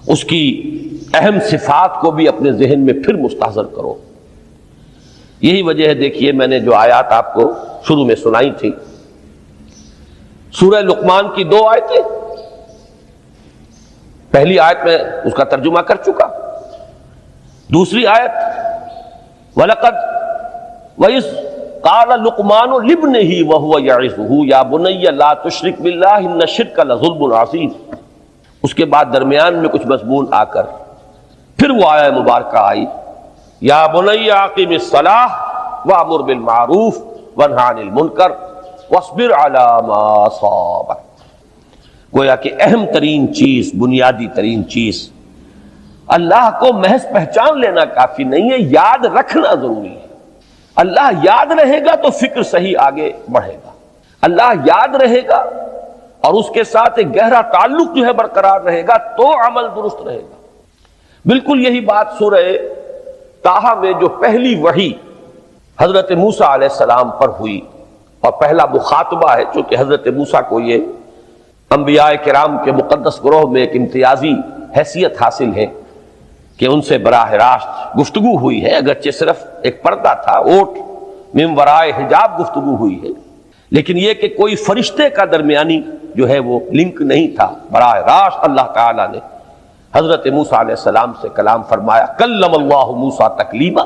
اس کی اہم صفات کو بھی اپنے ذہن میں پھر مستحضر کرو. یہی وجہ ہے، دیکھیے میں نے جو آیات آپ کو شروع میں سنائی تھی، سورہ لقمان کی 2 آیتیں. پہلی آیت میں اس کا ترجمہ کر چکا. دوسری آیت وَلَقَدْ وَإِذْ قَالَ لُقْمَانُ لِابْنِهِ وَهُوَ يَعِظُهُ يَا بُنَيَّ لَا تُشْرِكْ بِاللَّهِ إِنَّ الشِّرْكَ لَظُلْمٌ عَظِيمٌ. اس کے بعد درمیان میں کچھ مضمون آ کر پھر وہ آیہ مبارکہ آئی، یا بنی اقیم الصلاۃ وامر بالمعروف وانہی عن المنکر واصبر علی ما اصابک. گویا کہ اہم ترین چیز، بنیادی ترین چیز، اللہ کو محض پہچان لینا کافی نہیں ہے، یاد رکھنا ضروری ہے. اللہ یاد رہے گا تو فکر صحیح آگے بڑھے گا. اللہ یاد رہے گا اور اس کے ساتھ ایک گہرا تعلق جو ہے برقرار رہے گا تو عمل درست رہے گا. بالکل یہی بات سورہ طٰہٰ میں جو پہلی وحی حضرت موسیٰ علیہ السلام پر ہوئی، اور پہلا مخاطبہ ہے، چونکہ حضرت موسیٰ کو یہ انبیاء کرام کے مقدس گروہ میں ایک امتیازی حیثیت حاصل ہے کہ ان سے براہ راست گفتگو ہوئی ہے، اگرچہ صرف ایک پردہ تھا، اوٹ من ورائے حجاب گفتگو ہوئی ہے، لیکن یہ کہ کوئی فرشتے کا درمیانی جو ہے وہ لنک نہیں تھا. براہ راست اللہ تعالیٰ نے حضرت موسیٰ علیہ السلام سے کلام فرمایا. کلم اللہ موسیٰ تکلیما.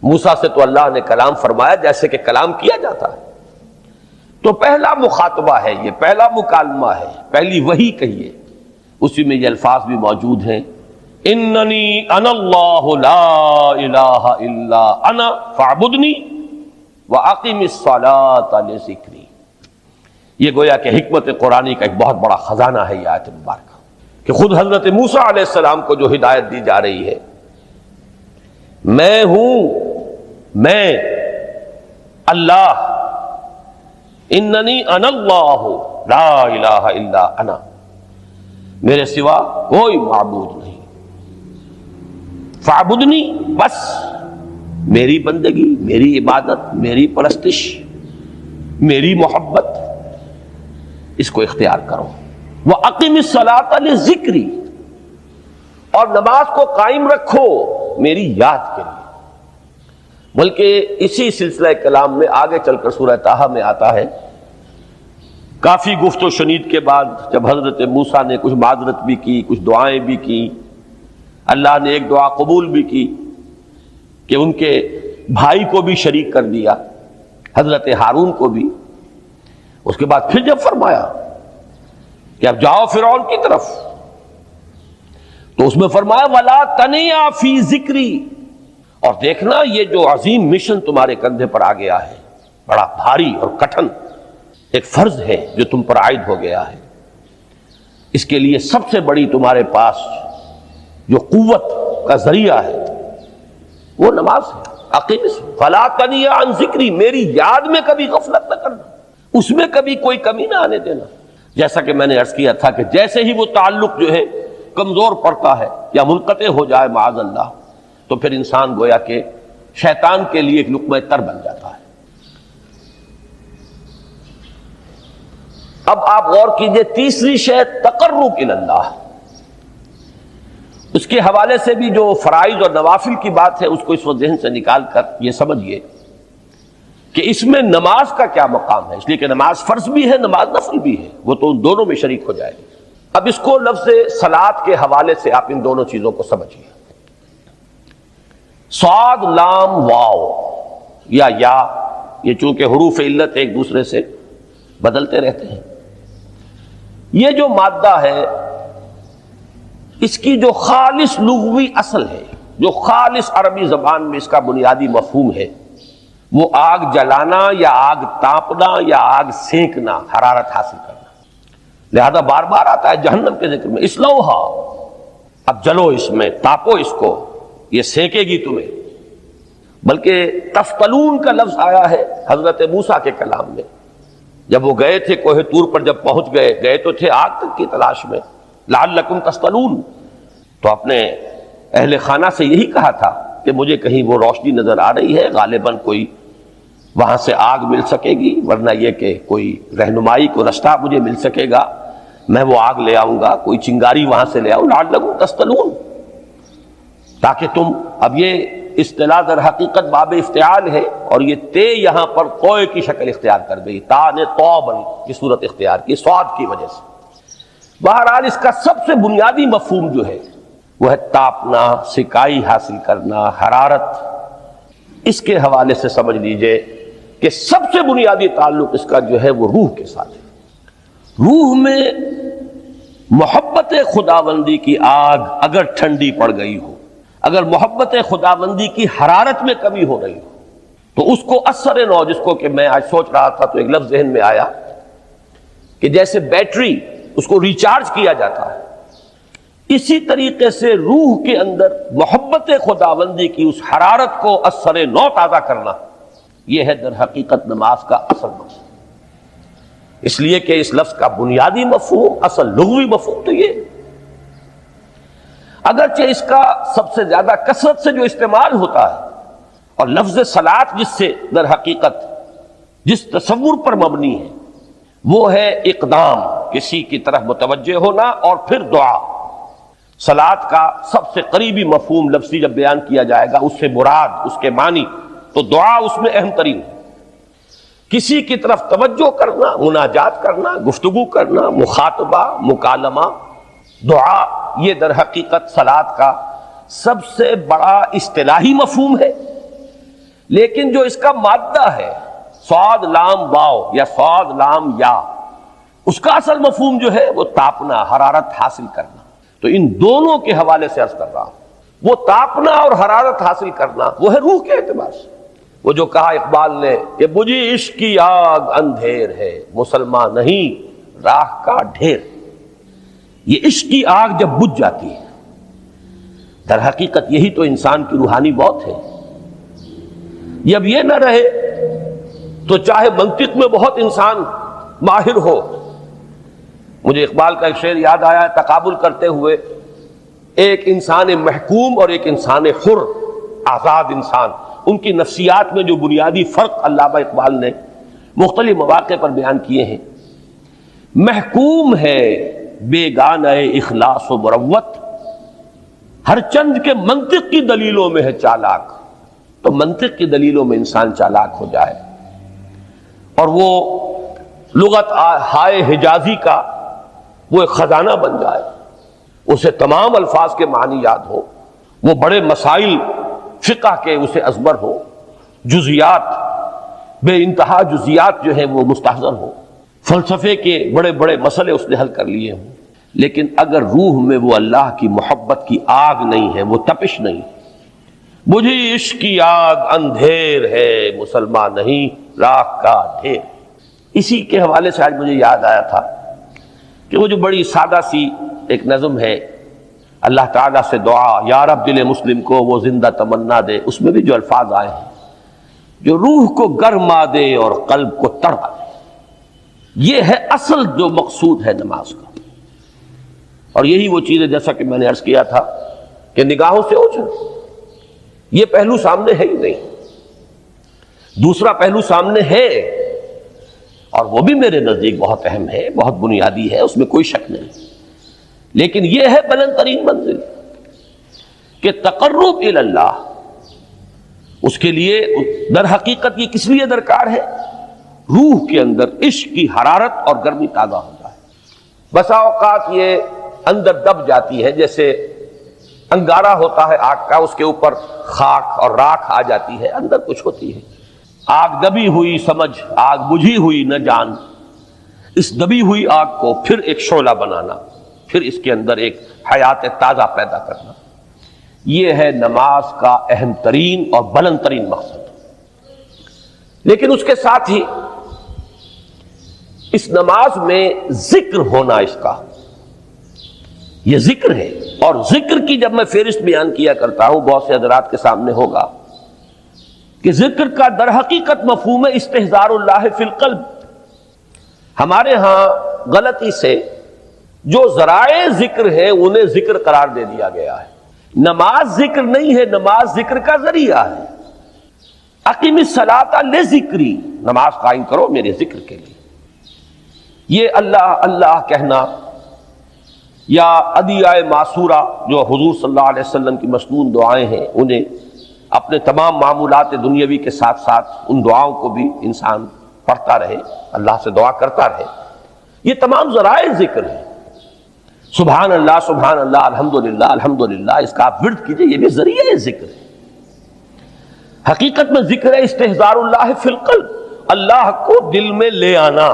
موسیٰ سے تو اللہ نے کلام فرمایا جیسے کہ کلام کیا جاتا ہے. تو پہلا مخاطبہ ہے، یہ پہلا مکالمہ ہے، پہلی وحی کہیے. اسی میں یہ الفاظ بھی موجود ہیں، اننی انا اللہ لا الہ الا انا فاعبدنی وَأَقِمِ الصَّلَاةَ لِذِكْرِي. یہ گویا کہ حکمت قرآنی کا ایک بہت بڑا خزانہ ہے یہ آیت مبارکہ، کہ خود حضرت موسیٰ علیہ السلام کو جو ہدایت دی جا رہی ہے، میں ہوں، میں اللہ، اننی انا اللہ لا الہ الا انا، میرے سوا کوئی معبود نہیں، فاعبدنی، بس میری بندگی، میری عبادت، میری پرستش، میری محبت، اس کو اختیار کرو۔ وَأَقِمِ الصَّلَاةَ لِذِكْرِي، اور نماز کو قائم رکھو میری یاد کے لیے۔ بلکہ اسی سلسلہ کلام میں آگے چل کر سورہ طٰہٰ میں آتا ہے، کافی گفت و شنید کے بعد جب حضرت موسیٰ نے کچھ معذرت بھی کی، کچھ دعائیں بھی کی، اللہ نے ایک دعا قبول بھی کی کہ ان کے بھائی کو بھی شریک کر دیا، حضرت ہارون کو بھی۔ اس کے بعد پھر جب فرمایا کہ اب جاؤ فرعون کی طرف، تو اس میں فرمایا وَلَا تَنِيَا فِي ذِكْرِي، اور دیکھنا یہ جو عظیم مشن تمہارے کندھے پر آ گیا ہے، بڑا بھاری اور کٹھن ایک فرض ہے جو تم پر عائد ہو گیا ہے، اس کے لیے سب سے بڑی تمہارے پاس جو قوت کا ذریعہ ہے وہ نماز ہے۔ اقیم فلا تنیا عن ذکری، میری یاد میں کبھی غفلت نہ کرنا، اس میں کبھی کوئی کمی نہ آنے دینا۔ جیسا کہ میں نے عرض کیا تھا کہ جیسے ہی وہ تعلق جو ہے کمزور پڑتا ہے یا منقطع ہو جائے معاذ اللہ، تو پھر انسان گویا کہ شیطان کے لیے ایک لقمہ تر بن جاتا ہے۔ اب آپ غور کیجئے، تیسری شے تقرب الی اللہ، اس کے حوالے سے بھی جو فرائض اور نوافل کی بات ہے اس کو اس وقت ذہن سے نکال کر یہ سمجھیے کہ اس میں نماز کا کیا مقام ہے، اس لیے کہ نماز فرض بھی ہے، نماز نفل بھی ہے، وہ تو ان دونوں میں شریک ہو جائے گی۔ اب اس کو لفظ صلاۃ کے حوالے سے آپ ان دونوں چیزوں کو سمجھیے۔ صاد لام واو یا یہ چونکہ حروف علت ایک دوسرے سے بدلتے رہتے ہیں، یہ جو مادہ ہے اس کی جو خالص لغوی اصل ہے، جو خالص عربی زبان میں اس کا بنیادی مفہوم ہے، وہ آگ جلانا یا آگ تاپنا یا آگ سینکنا، حرارت حاصل کرنا۔ لہذا بار بار آتا ہے جہنم کے ذکر میں، اسلوہا، اب جلو اس میں، تاپو اس کو، یہ سینکے گی تمہیں۔ بلکہ تفتلون کا لفظ آیا ہے حضرت موسیٰ کے کلام میں، جب وہ گئے تھے کوہ طور پر، جب پہنچ گئے تو تھے آگ تک کی تلاش میں، لعلکم تستلون، تو اپنے اہل خانہ سے یہی کہا تھا کہ مجھے کہیں وہ روشنی نظر آ رہی ہے، غالباً کوئی وہاں سے آگ مل سکے گی، ورنہ یہ کہ کوئی رہنمائی کو رستہ مجھے مل سکے گا، میں وہ آگ لے آؤں گا، کوئی چنگاری وہاں سے لے آؤں، لعلکم تستلون، تاکہ تم، اب یہ اصطلاح در حقیقت باب افتعال ہے، اور یہ تے یہاں پر کوئے کی شکل اختیار کر گئی، تا نے توبن کی صورت اختیار کی سواد کی وجہ سے۔ بہرحال اس کا سب سے بنیادی مفہوم جو ہے وہ ہے تاپنا، سکائی حاصل کرنا، حرارت۔ اس کے حوالے سے سمجھ لیجئے کہ سب سے بنیادی تعلق اس کا جو ہے وہ روح کے ساتھ ہے۔ روح میں محبت خداوندی کی آگ اگر ٹھنڈی پڑ گئی ہو، اگر محبت خداوندی کی حرارت میں کمی ہو رہی ہو، تو اس کو اثر نو، جس کو کہ میں آج سوچ رہا تھا تو ایک لفظ ذہن میں آیا کہ جیسے بیٹری اس کو ریچارج کیا جاتا ہے، اسی طریقے سے روح کے اندر محبت خداوندی کی اس حرارت کو اثر نو تازہ کرنا، یہ ہے در حقیقت نماز کا اصل مقصد۔ اس لیے کہ اس لفظ کا بنیادی مفہوم، اصل لغوی مفہوم تو یہ، اگرچہ اس کا سب سے زیادہ کثرت سے جو استعمال ہوتا ہے، اور لفظ صلاۃ جس سے در حقیقت جس تصور پر مبنی ہے وہ ہے اقدام، کسی کی طرف متوجہ ہونا اور پھر دعا۔ صلاۃ کا سب سے قریبی مفہوم لفظی جب بیان کیا جائے گا، اس سے مراد، اس کے معنی، تو دعا اس میں اہم ترین ہے۔ کسی کی طرف توجہ کرنا، مناجات کرنا، گفتگو کرنا، مخاطبہ، مکالمہ، دعا، یہ در حقیقت صلاۃ کا سب سے بڑا اصطلاحی مفہوم ہے۔ لیکن جو اس کا مادہ ہے، صاد لام واو یا صاد لام یا، اس کا اصل مفہوم جو ہے وہ تاپنا، حرارت حاصل کرنا۔ تو ان دونوں کے حوالے سے عرض کر رہا ہوں، وہ تاپنا اور حرارت حاصل کرنا وہ ہے روح کے اعتبار سے۔ وہ جو کہا اقبال نے کہ بجھی عشق کی آگ اندھیر ہے، مسلمان نہیں راہ کا ڈھیر، یہ عشق کی آگ جب بجھ جاتی ہے، در حقیقت یہی تو انسان کی روحانی موت ہے۔ جب یہ نہ رہے تو چاہے منطق میں بہت انسان ماہر ہو، مجھے اقبال کا ایک شعر یاد آیا ہے، تقابل کرتے ہوئے ایک انسان محکوم اور ایک انسان حر، آزاد انسان، ان کی نفسیات میں جو بنیادی فرق علامہ اقبال نے مختلف مواقع پر بیان کیے ہیں۔ محکوم ہے بیگانہ اخلاص و مروت، ہر چند کے منطق کی دلیلوں میں ہے چالاک، تو منطق کی دلیلوں میں انسان چالاک ہو جائے اور وہ لغت ہائے حجازی کا وہ ایک خزانہ بن جائے، اسے تمام الفاظ کے معنی یاد ہو، وہ بڑے مسائل فقہ کے اسے ازبر ہو، جزیات بے انتہا جزیات جو ہیں وہ مستحضر ہو، فلسفے کے بڑے بڑے مسئلے اس نے حل کر لیے ہوں، لیکن اگر روح میں وہ اللہ کی محبت کی آگ نہیں ہے، وہ تپش نہیں، بجھی عشق کی آگ اندھیر ہے مسلمان نہیں راکھ کا ڈھیر۔ اسی کے حوالے سے آج مجھے یاد آیا تھا کہ وہ جو بڑی سادہ سی ایک نظم ہے، اللہ تعالیٰ سے دعا یا رب دل مسلم کو وہ زندہ تمنا دے، اس میں بھی جو الفاظ آئے ہیں جو روح کو گرما دے اور قلب کو تڑپا دے، یہ ہے اصل جو مقصود ہے نماز کا۔ اور یہی وہ چیز ہے جیسا کہ میں نے عرض کیا تھا کہ نگاہوں سے اوجھل، یہ پہلو سامنے ہے ہی نہیں، دوسرا پہلو سامنے ہے اور وہ بھی میرے نزدیک بہت اہم ہے، بہت بنیادی ہے، اس میں کوئی شک نہیں، لیکن یہ ہے بلند ترین منزل کہ تقرب الی اللہ، اس کے لیے در حقیقت یہ کس لیے درکار ہے؟ روح کے اندر عشق کی حرارت اور گرمی تازہ ہو جائے۔ بسا اوقات یہ اندر دب جاتی ہے، جیسے انگارہ ہوتا ہے آگ کا، اس کے اوپر خاک اور راکھ آ جاتی ہے، اندر کچھ ہوتی ہے، آگ دبی ہوئی سمجھ، آگ بجھی ہوئی نہ جان، اس دبی ہوئی آگ کو پھر ایک شعلہ بنانا، پھر اس کے اندر ایک حیات تازہ پیدا کرنا، یہ ہے نماز کا اہم ترین اور بلند ترین مقصد۔ لیکن اس کے ساتھ ہی اس نماز میں ذکر ہونا، اس کا یہ ذکر ہے، اور ذکر کی جب میں فہرست بیان کیا کرتا ہوں بہت سے حضرات کے سامنے ہوگا کہ ذکر کا در حقیقت مفہوم ہے استحضار اللہ فی القلب۔ ہمارے ہاں غلطی سے جو ذرائع ذکر ہیں انہیں ذکر قرار دے دیا گیا ہے، نماز ذکر نہیں ہے، نماز ذکر کا ذریعہ ہے۔ اقیم الصلاۃ لذکری، نماز قائم کرو میرے ذکر کے لیے۔ یہ اللہ اللہ کہنا یا ادعیہ معصورہ جو حضور صلی اللہ علیہ وسلم کی مسنون دعائیں ہیں، انہیں اپنے تمام معمولات دنیاوی کے ساتھ ساتھ ان دعاؤں کو بھی انسان پڑھتا رہے، اللہ سے دعا کرتا رہے، یہ تمام ذرائع ذکر ہیں۔ سبحان اللہ الحمدللہ الحمدللہ، اس کا آپ ورد کیجئے، یہ بھی ذریعہ ذکر ہے۔ حقیقت میں ذکر ہے استحضار اللہ فی القلب، اللہ کو دل میں لے آنا،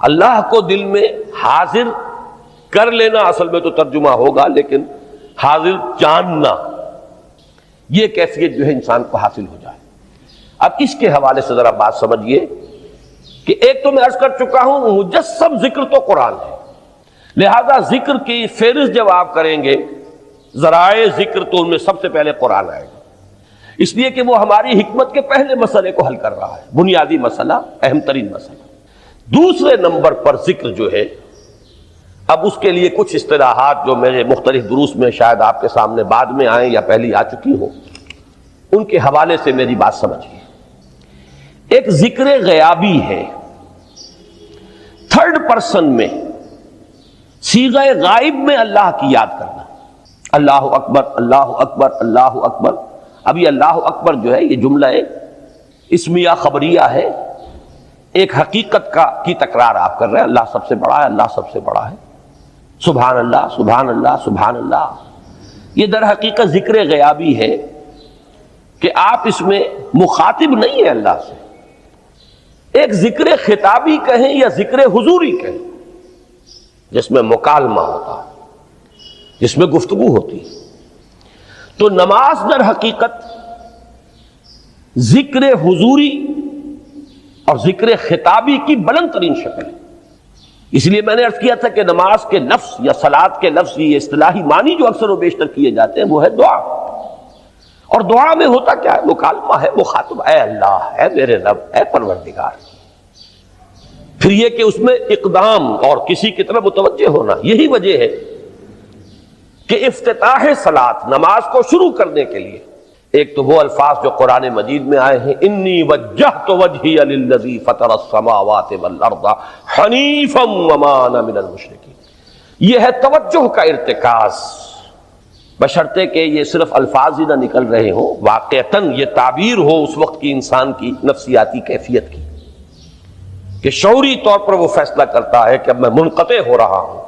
اللہ کو دل میں حاضر کر لینا، اصل میں تو ترجمہ ہوگا، لیکن حاضر جاننا، یہ کیفیت جو ہے انسان کو حاصل ہو جائے۔ اب اس کے حوالے سے ذرا بات سمجھیے کہ ایک تو میں عرض کر چکا ہوں مجسم ذکر تو قرآن ہے، لہذا ذکر کی فہرست جب آپ کریں گے ذرائع ذکر تو ان میں سب سے پہلے قرآن آئے گا، اس لیے کہ وہ ہماری حکمت کے پہلے مسئلے کو حل کر رہا ہے، بنیادی مسئلہ، اہم ترین مسئلہ۔ دوسرے نمبر پر ذکر جو ہے، اب اس کے لیے کچھ اصطلاحات جو میرے مختلف دروس میں شاید آپ کے سامنے بعد میں آئیں یا پہلی آ چکی ہوں، ان کے حوالے سے میری بات سمجھیے۔ ایک ذکر غیابی ہے، تھرڈ پرسن میں، صیغہ غائب میں اللہ کی یاد کرنا، اللہ اکبر اللہ اکبر اللہ اکبر۔ اب یہ اللہ اکبر جو ہے یہ جملہ اسمیہ خبریہ ہے، ایک حقیقت کی تکرار آپ کر رہے ہیں، اللہ سب سے بڑا ہے، اللہ سب سے بڑا ہے، سبحان اللہ سبحان اللہ سبحان اللہ۔ یہ در حقیقت ذکر غیابی ہے کہ آپ اس میں مخاطب نہیں ہے اللہ سے، ایک ذکر خطابی کہیں یا ذکر حضوری کہیں، جس میں مکالمہ ہوتا ہے، جس میں گفتگو ہوتی ہے۔ تو نماز در حقیقت ذکر حضوری اور ذکر خطابی کی بلند ترین شکل ہے۔ اس لیے میں نے عرض کیا تھا کہ نماز کے لفظ یا صلاۃ کے لفظ یہ اصطلاحی معنی جو اکثر و بیشتر کیے جاتے ہیں وہ ہے دعا. اور دعا میں ہوتا کیا ہے؟ مکالمہ ہے، مخاطب، اے اللہ، اے میرے رب، اے پروردگار. پھر یہ کہ اس میں اقدام اور کسی کی طرف متوجہ ہونا. یہی وجہ ہے کہ افتتاح صلاۃ، نماز کو شروع کرنے کے لیے، ایک تو وہ الفاظ جو قرآن مجید میں آئے ہیں، انی وجہت وجہی للذی فطر السماوات والارض حنیفا وما انا من المشرکین. یہ ہے توجہ کا ارتکاز، بشرطے کہ یہ صرف الفاظ ہی نہ نکل رہے ہوں، واقعتاً یہ تعبیر ہو اس وقت کی انسان کی نفسیاتی کیفیت کی، کہ شعوری طور پر وہ فیصلہ کرتا ہے کہ اب میں منقطع ہو رہا ہوں،